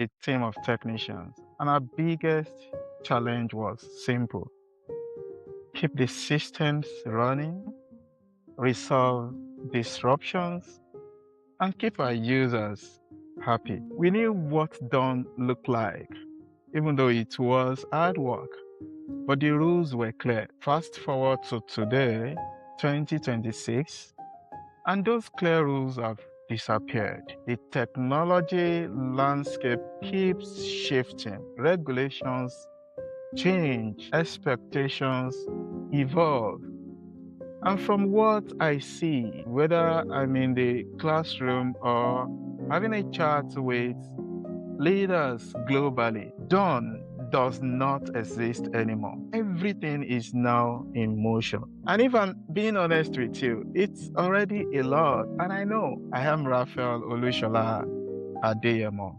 a team of technicians, and our biggest challenge was simple: keep the systems running, resolve disruptions, and keep our users happy. We knew what done looked like, even though it was hard work. But the rules were clear. Fast forward to today, 2026, and those clear rules have disappeared. The technology landscape keeps shifting. Regulations change, expectations evolve. And from what I see, whether I'm in the classroom or having a chat with leaders globally, done does not exist anymore. Everything is now in motion. And if I'm being honest with you, it's already a lot. And I know I am Raphael Olushola Adeyemo.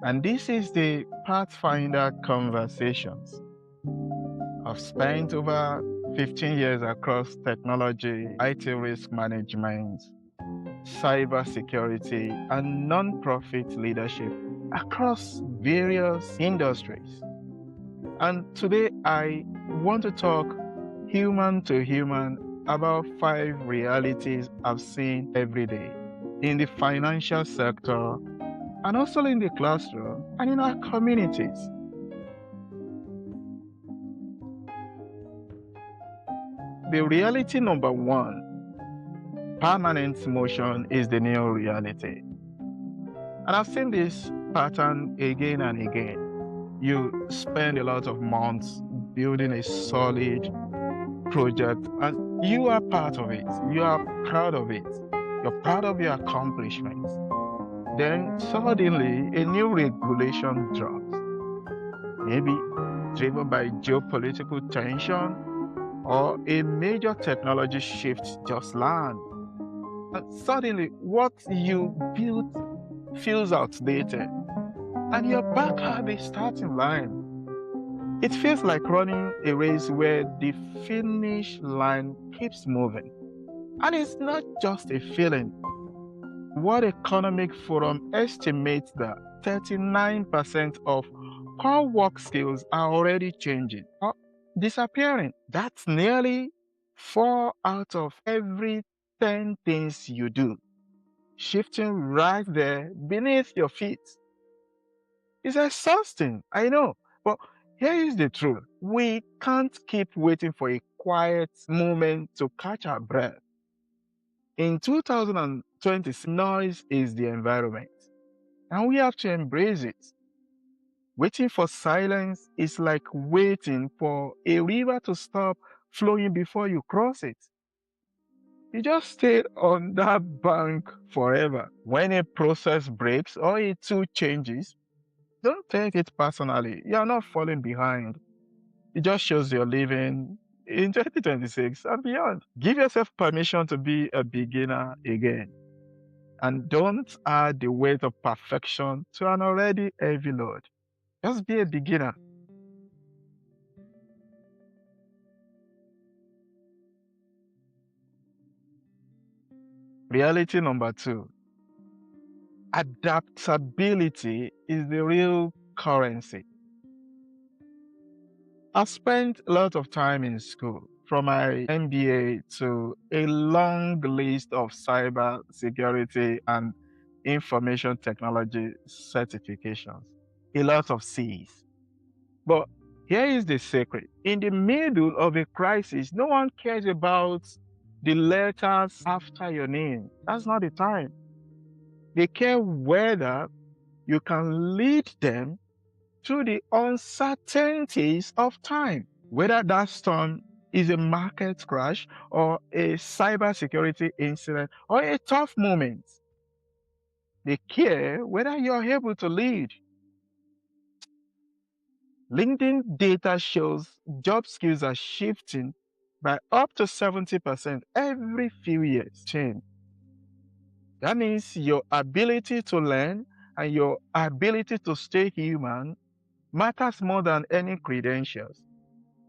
And this is the Pathfinder Conversations. I've spent over 15 years across technology, IT risk management, cybersecurity, and nonprofit leadership across various industries. And today I want to talk human to human about 5 realities I've seen every day in the financial sector and also in the classroom and in our communities. The reality number 1: permanent motion is the new reality. And I've seen this pattern again and again. You spend a lot of months building a solid project and you are part of it. You are proud of it. You're proud of your accomplishments. Then suddenly a new regulation drops, maybe driven by geopolitical tension or a major technology shift just land. And suddenly what you built feels outdated and you're back at the starting line. It feels like running a race where the finish line keeps moving. And it's not just a feeling. World Economic Forum estimates that 39% of core work skills are already changing or disappearing. That's nearly 4 out of every 10 things you do, shifting right there beneath your feet. It's exhausting, I know, but here is the truth. We can't keep waiting for a quiet moment to catch our breath. In 2020, noise is the environment, and we have to embrace it. Waiting for silence is like waiting for a river to stop flowing before you cross it. You just stay on that bank forever. When a process breaks or a tool changes, don't take it personally. You are not falling behind. It just shows you're living in 2026 and beyond. Give yourself permission to be a beginner again. And don't add the weight of perfection to an already heavy load. Just be a beginner. Reality number 2: adaptability is the real currency. I've spent a lot of time in school, from my MBA to a long list of cyber security and information technology certifications. A lot of C's. But here is the secret. In the middle of a crisis, no one cares about the letters after your name. That's not the time. They care whether you can lead them through the uncertainties of time, whether that storm is a market crash or a cybersecurity incident or a tough moment. They care whether you're able to lead. LinkedIn data shows job skills are shifting by up to 70% every few years. That means your ability to learn and your ability to stay human matters more than any credentials.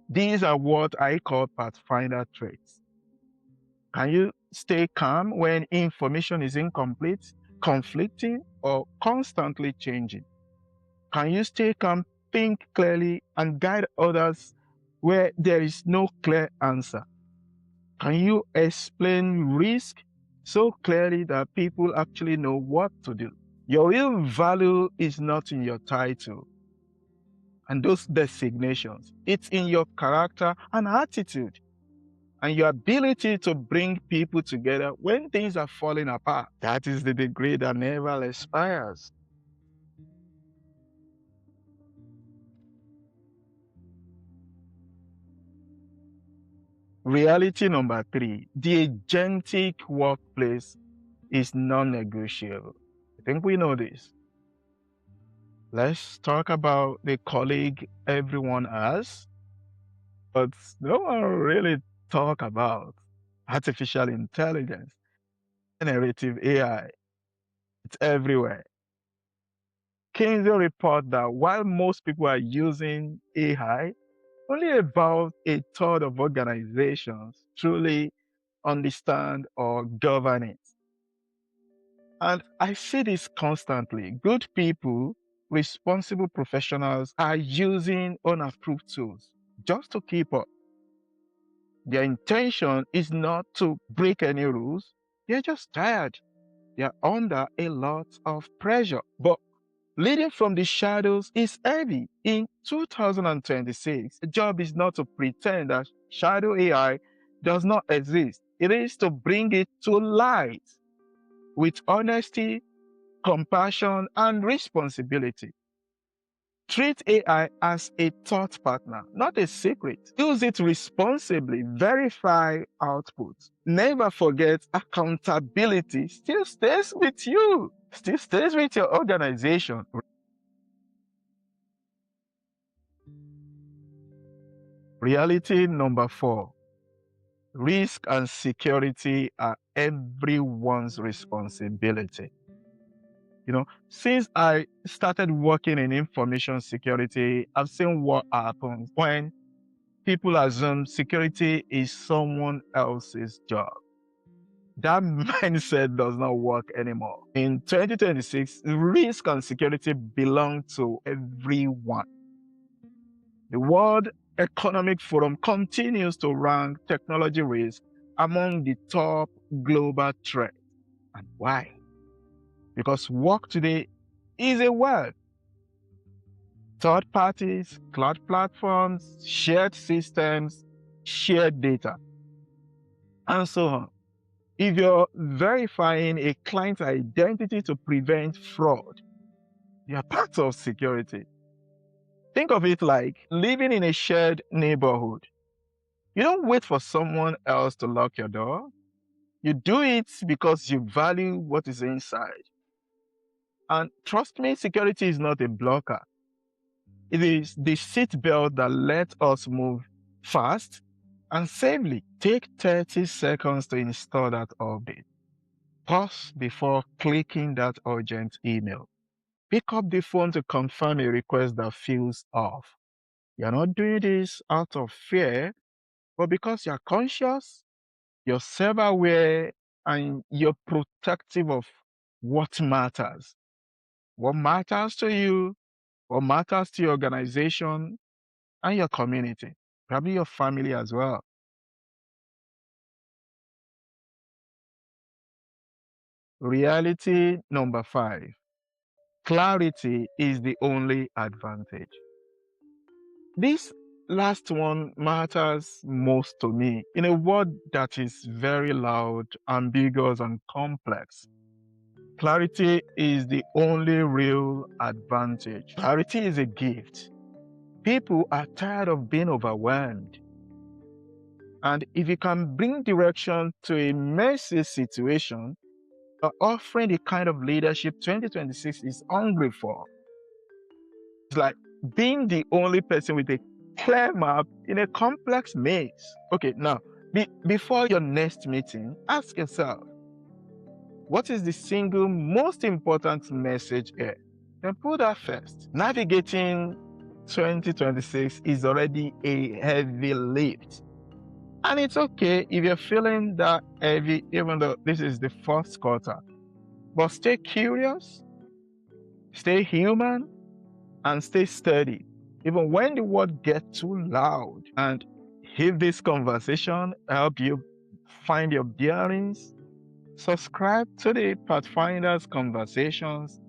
These are what I call Pathfinder traits. Can you stay calm when information is incomplete, conflicting, or constantly changing? Can you stay calm, think clearly, and guide others where there is no clear answer? Can you explain risk so clearly that people actually know what to do? Your real value is not in your title and those designations. It's in your character and attitude and your ability to bring people together when things are falling apart. That is the degree that never expires. Reality number 3, the agentic workplace is non-negotiable. I think we know this. Let's talk about the colleague everyone has, but no one really talk about artificial intelligence, generative AI. It's everywhere. Kinsey report that while most people are using AI, only about a third of organizations truly understand or govern it. And I see this constantly. Good people, responsible professionals are using unapproved tools just to keep up. Their intention is not to break any rules. They're just tired. They're under a lot of pressure. But leading from the shadows is heavy. In 2026, the job is not to pretend that shadow AI does not exist. It is to bring it to light with honesty, compassion, and responsibility. Treat AI as a thought partner, not a secret. Use it responsibly, verify output. Never forget accountability still stays with you, still stays with your organization. Reality number 4, risk and security are everyone's responsibility. Since I started working in information security, I've seen what happens when people assume security is someone else's job. That mindset does not work anymore. In 2026, risk and security belong to everyone. The World Economic Forum continues to rank technology risk among the top global threats. And why? Because work today is a web. Third parties, cloud platforms, shared systems, shared data, and so on. If you're verifying a client's identity to prevent fraud, you're part of security. Think of it like living in a shared neighborhood. You don't wait for someone else to lock your door. You do it because you value what is inside. And trust me, security is not a blocker. It is the seatbelt that lets us move fast and safely. Take 30 seconds to install that update. Pause before clicking that urgent email. Pick up the phone to confirm a request that feels off. You're not doing this out of fear, but because you're conscious, you're self-aware, and you're protective of what matters. What matters to you, what matters to your organization and your community, probably your family as well. Reality number 5, clarity is the only advantage. This last one matters most to me in a world that is very loud, ambiguous, and complex. Clarity is the only real advantage. Clarity is a gift. People are tired of being overwhelmed. And if you can bring direction to a messy situation, you're offering the kind of leadership 2026 is hungry for. It's like being the only person with a clear map in a complex maze. Okay, now, before your next meeting, ask yourself, what is the single most important message here? Then put that first. Navigating 2026 is already a heavy lift. And it's okay if you're feeling that heavy, even though this is the first quarter. But stay curious, stay human, and stay steady, even when the world gets too loud. And if this conversation help you find your bearings, subscribe to the Pathfinder's Conversations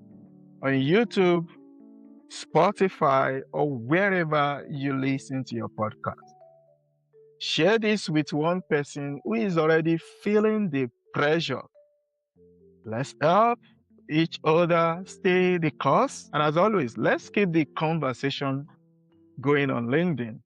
on YouTube, Spotify, or wherever you listen to your podcast. Share this with one person who is already feeling the pressure. Let's help each other stay the course. And as always, let's keep the conversation going on LinkedIn.